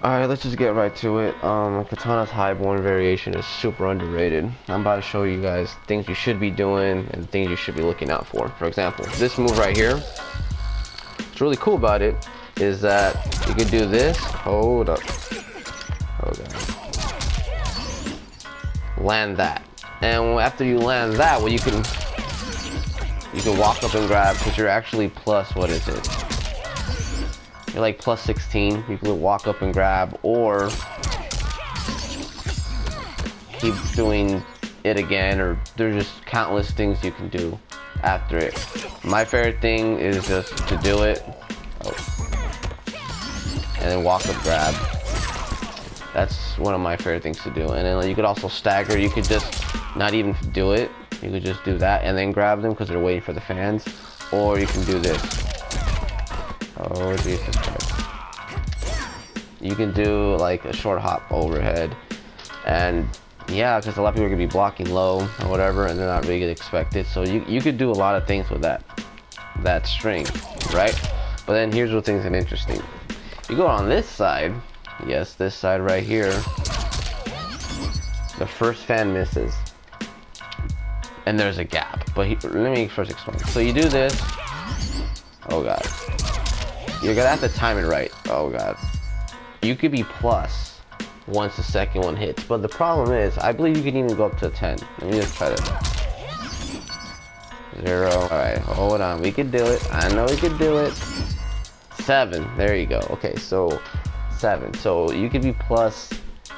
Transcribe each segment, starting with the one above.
Alright, let's just get right to it. Kitana's Highborn variation is super underrated. I'm about to show you guys things you should be doing and things you should be looking out for. For example, this move right here, what's really cool about it is that you can do this. Hold up. Oh god. Land that. And after you land that, well, you can walk up and grab, because you're actually plus, what is it? You're like plus 16. You can walk up and grab, or keep doing it again, or there's just countless things you can do after it. My favorite thing is just to do it, and then walk up, grab. That's one of my favorite things to do. And then you could also stagger. You could just not even do it. You could just do that and then grab them because they're waiting for the fans. Or you can do this. Oh, Jesus Christ. You can do like a short hop overhead. And yeah, because a lot of people are going to be blocking low or whatever, and they're not really going to expect it. So you could do a lot of things with that string, right? But then here's what things are interesting. You go on this side. Yes, this side right here. The first fan misses. And there's a gap. But let me first explain. So you do this. Oh god. You're gonna have to time it right. Oh god. You could be plus once the second one hits. But the problem is, I believe you can even go up to 10. Let me just try this. 0. Alright, hold on. We could do it. I know we could do it. 7. There you go. Okay, so 7. So you could be plus,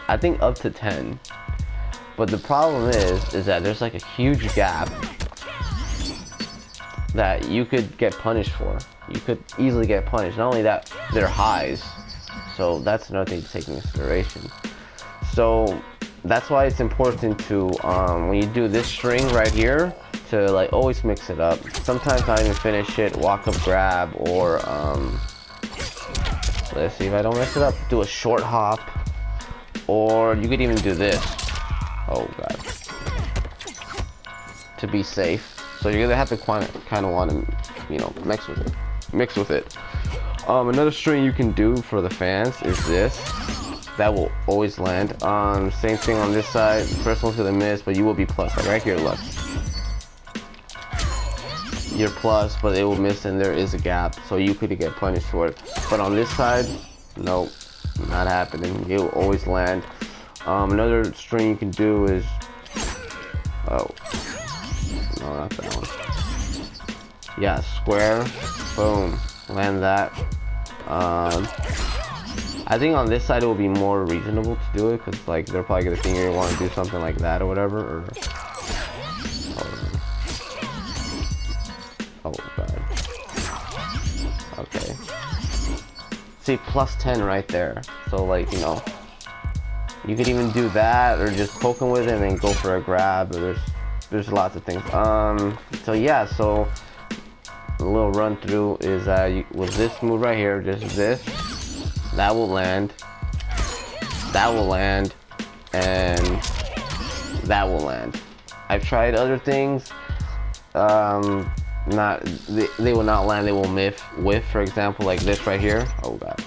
I think, up to 10. But the problem is that there's like a huge gap that you could get punished for. You could easily get punished. Not only that, they're highs. So that's another thing to take into consideration. So that's why it's important to, when you do this string right here, to like always mix it up. Sometimes not even finish it, walk up, grab, or let's see if I don't mess it up. Do a short hop, or you could even do this. Oh god. To be safe. So you're gonna have to kind of want to, you know, mix with it. Another string you can do for the fans is this. That will always land. Same thing on this side. First one's gonna miss, but you will be plus. Like right here, look. You're plus, but it will miss, and there is a gap, so you could get punished for it. But on this side, nope, not happening. It will always land. Another string you can do is, oh, no, not that one. Yeah, square, boom, land that. I think on this side it will be more reasonable to do it, because like they're probably gonna think you want to do something like that or whatever. Or oh god. Okay. See, plus 10 right there. So like, you know, you could even do that, or just poke him with it and then go for a grab. Or there's lots of things. So yeah, so a little run through is with this move right here, just this, that will land, that will land, and that will land. I've tried other things. They will not land. They will whiff. For example, like this right here. Oh god.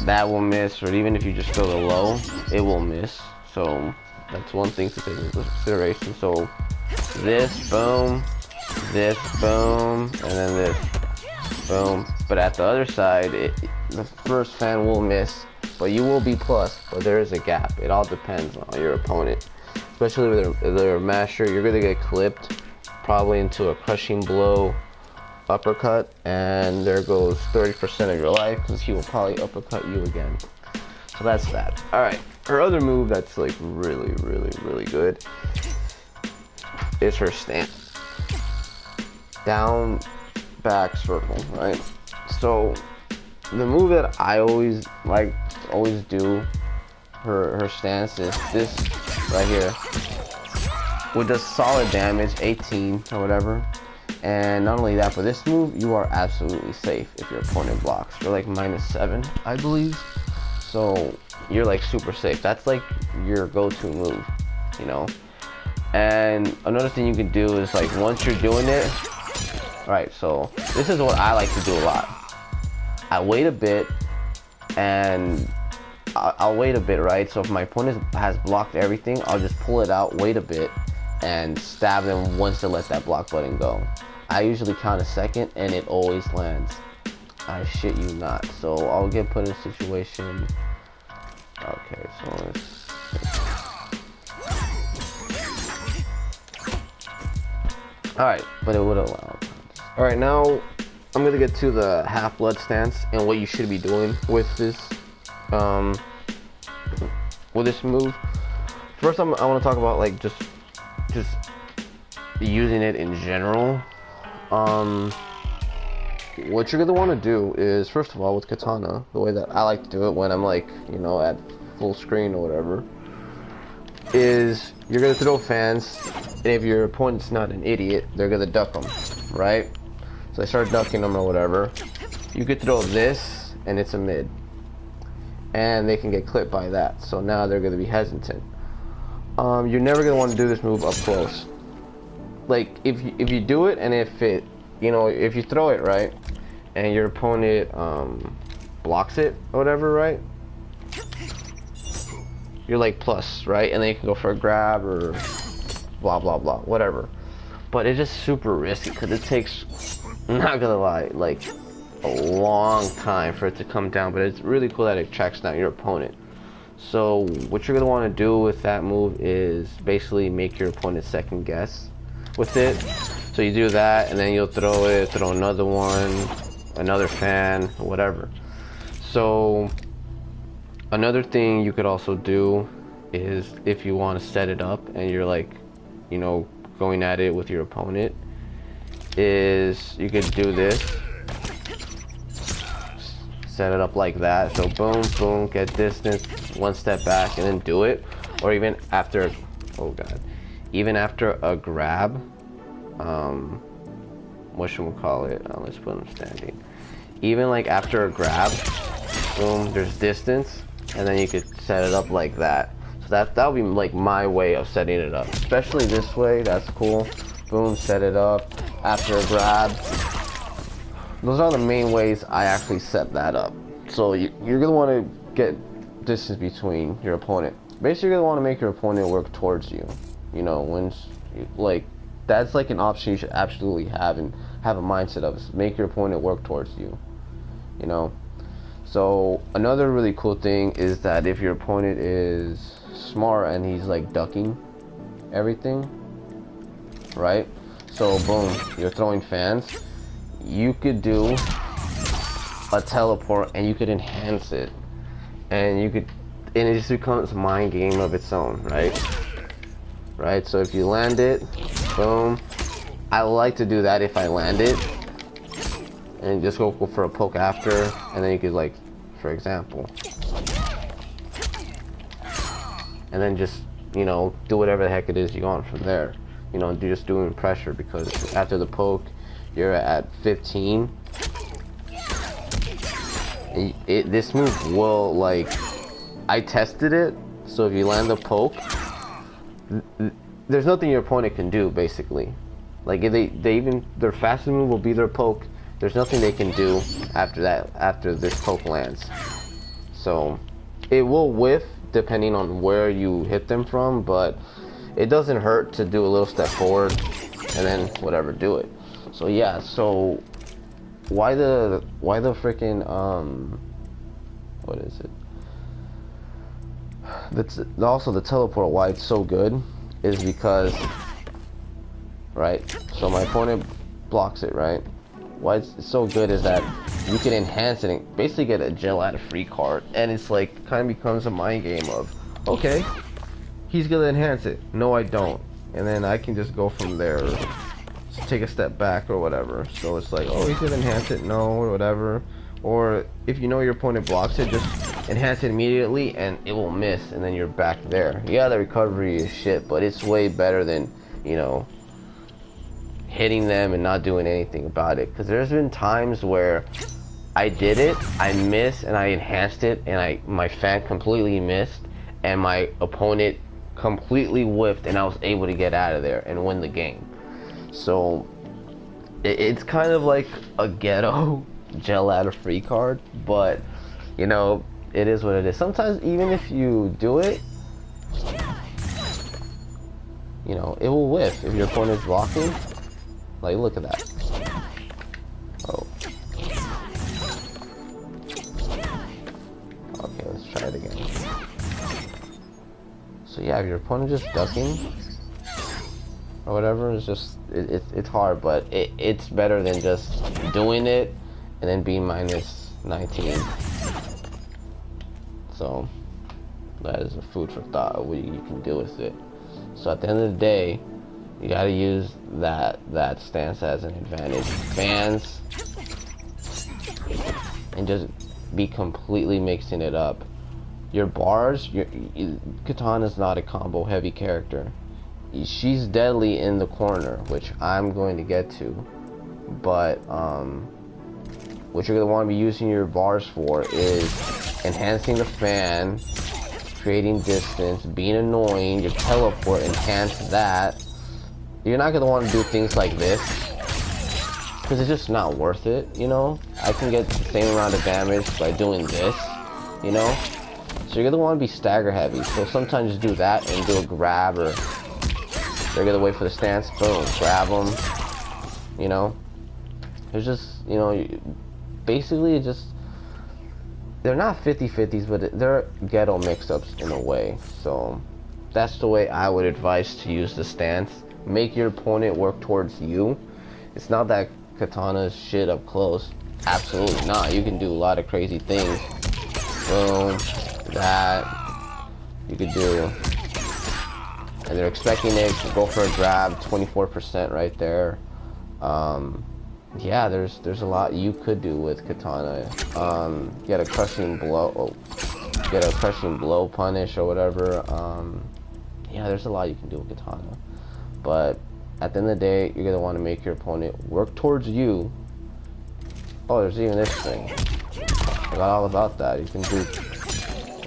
That will miss, or even if you just go to low, it will miss. So that's one thing to take into consideration. So this, boom, and then this, boom. But at the other side, the first fan will miss, but you will be plus. But there is a gap. It all depends on your opponent, especially with their master. You're gonna get clipped probably into a crushing blow uppercut, and there goes 30% of your life, because he will probably uppercut you again. So that's that. All right, her other move that's like really good is her stance. Down, back, circle, right? So the move that I always do her stance is this right here, which does solid damage, 18 or whatever. And not only that, but this move, you are absolutely safe if your opponent blocks. You're like -7, I believe. So you're like super safe. That's like your go-to move, you know? And another thing you can do is like, once you're doing it, right, so this is what I like to do a lot. I wait a bit, and I'll wait a bit, right? So if my opponent has blocked everything, I'll just pull it out, wait a bit, and stab them once to let that block button go. I usually count a second, and it always lands. I shit you not. So I'll get put in a situation. Okay, so let's... Alright, but it would allow. Alright, now I'm gonna get to the half blood stance and what you should be doing with this move. First, I want to talk about like just using it in general. What you're gonna want to do is, first of all, with Kitana, the way that I like to do it when I'm like, you know, at full screen or whatever, is you're gonna throw fans, and if your opponent's not an idiot, they're gonna duck them, right? So I start ducking them or whatever. You could throw this, and it's a mid, and they can get clipped by that. So now they're gonna be hesitant. You're never gonna want to do this move up close. Like if you do it, and if it, you know, if you throw it right, and your opponent blocks it or whatever, right? You're like plus, right? And then you can go for a grab or blah blah blah, whatever. But it's just super risky because it takes, I'm not gonna lie, like a long time for it to come down. But it's really cool that it tracks down your opponent. So what you're gonna want to do with that move is basically make your opponent second guess with it. So you do that, and then you'll throw it, throw another one, another fan, whatever. So another thing you could also do is, if you want to set it up and you're like, you know, going at it with your opponent, is you could do this, set it up like that. So boom, boom, get distance, one step back, and then do it. Or even after, oh god, even after a grab, what should we call it? Let's put them standing. Even like after a grab, boom, there's distance, and then you could set it up like that. So that would be like my way of setting it up, especially this way. That's cool. Boom, set it up after a grab. Those are the main ways I actually set that up. So you're gonna want to get distance between your opponent. Basically, you're gonna want to make your opponent work towards you. You know, when like that's like an option you should absolutely have and have a mindset of, is make your opponent work towards you. You know. So another really cool thing is that if your opponent is smart and he's like ducking everything, right? So boom, you're throwing fans. You could do a teleport and you could enhance it, and it just becomes a mind game of its own, right? Right. So if you land it, boom. I like to do that if I land it, and just go for a poke after, and then you could, like, for example, and then just, you know, do whatever the heck it is you want from there. You know, just doing pressure, because after the poke you're at 15. This move will, like, I tested it, so if you land the poke, there's nothing your opponent can do, basically. Like, if their fastest move will be their poke. There's nothing they can do after that, after this poke lands. So it will whiff depending on where you hit them from, but it doesn't hurt to do a little step forward and then whatever, do it. So yeah, so why the freaking what is it? That's also the teleport, why it's so good is because, right, so my opponent blocks it, right? Why it's so good is that you can enhance it and basically get a gel out of free card, and it's like kind of becomes a mind game of, okay, he's gonna enhance it, no I don't, and then I can just go from there, just take a step back or whatever. So it's like, oh, he's gonna enhance it, no, or whatever. Or if you know your opponent blocks it, just enhance it immediately and it will miss, and then you're back there. Yeah, the recovery is shit, but it's way better than, you know, hitting them and not doing anything about it. Because there's been times where I did it, I missed, and I enhanced it, and my fan completely missed, and my opponent completely whiffed, and I was able to get out of there and win the game. So it's kind of like a ghetto gel out of free card, but you know, it is what it is. Sometimes even if you do it, you know, it will whiff if your opponent's blocking. Like, look at that. Oh. Okay, let's try it again. So yeah, if your opponent just ducking or whatever, it's just it's hard, but it's better than just doing it and then being minus 19. So that is a food for thought, what you can do with it. So at the end of the day, you gotta use that stance as an advantage. Fans, and just be completely mixing it up. Your bars, Kitana's not a combo heavy character. She's deadly in the corner, which I'm going to get to. But what you're gonna want to be using your bars for is enhancing the fan, creating distance, being annoying, your teleport, enhance that. You're not gonna want to do things like this because it's just not worth it, you know? I can get the same amount of damage by doing this, you know? So you're gonna want to be stagger heavy. So sometimes just do that and do a grab, or you're gonna wait for the stance, boom, grab them, you know? It's just, you know, basically it's just, they're not 50-50s, but they're ghetto mix-ups in a way. So that's the way I would advise to use the stance. Make your opponent work towards you. It's not that Kitana's shit up close. Absolutely not. You can do a lot of crazy things. Boom, that you could do. And they're expecting it to go for a grab, 24% right there. Yeah, there's a lot you could do with Kitana. Get a crushing blow, get a crushing blow punish or whatever. Yeah, there's a lot you can do with Kitana. But at the end of the day, you're gonna want to make your opponent work towards you. Oh, there's even this thing. I forgot all about that. You can do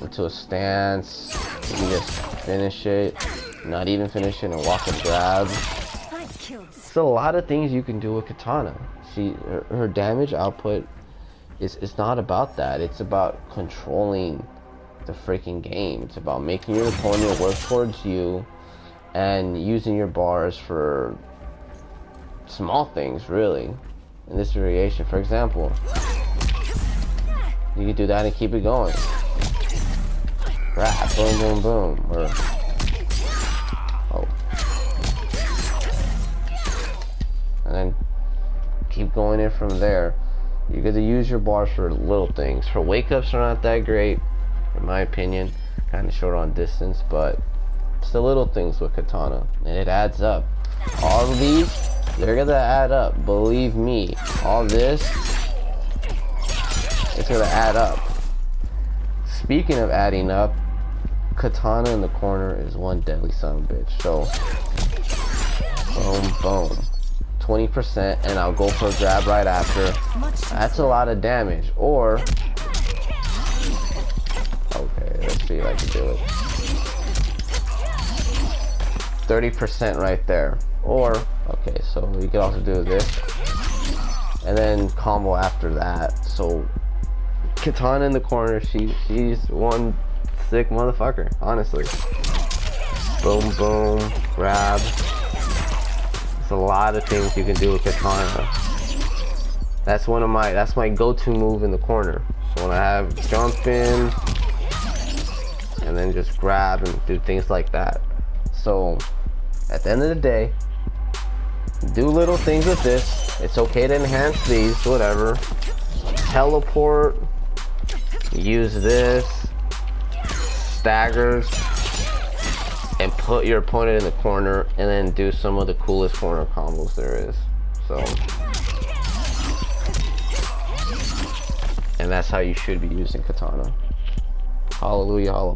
into a stance. You can just finish it, not even finish it, and walk and grab. There's a lot of things you can do with Kitana. Her damage output is not about that. It's about controlling the freaking game. It's about making your opponent work towards you and using your bars for small things, really. In this variation, for example, you can do that and keep it going. Grab, boom, boom, boom, or oh, and then keep going in from there. You're gonna use your bars for little things. Her wake ups are not that great, in my opinion. Kind of short on distance, but it's the little things with Kitana, and it adds up. All of these, they're gonna add up. Believe me, all this, it's gonna add up. Speaking of adding up, Kitana in the corner is one deadly son of a bitch. So, boom, boom. 20%, and I'll go for a grab right after. That's a lot of damage. Or, okay, let's see if I can do it. 30% right there. Or, okay, so you can also do this, and then combo after that. So, Kitana in the corner, she's one sick motherfucker, honestly. Boom, boom, grab. There's a lot of things you can do with Kitana. That's my go-to move in the corner. So when I have jump in, and then just grab and do things like that. So at the end of the day, do little things with this. It's okay to enhance these, whatever. Teleport, use this, staggers, and put your opponent in the corner, and then do some of the coolest corner combos there is. So, and that's how you should be using Kitana. Hallelujah, hallelujah.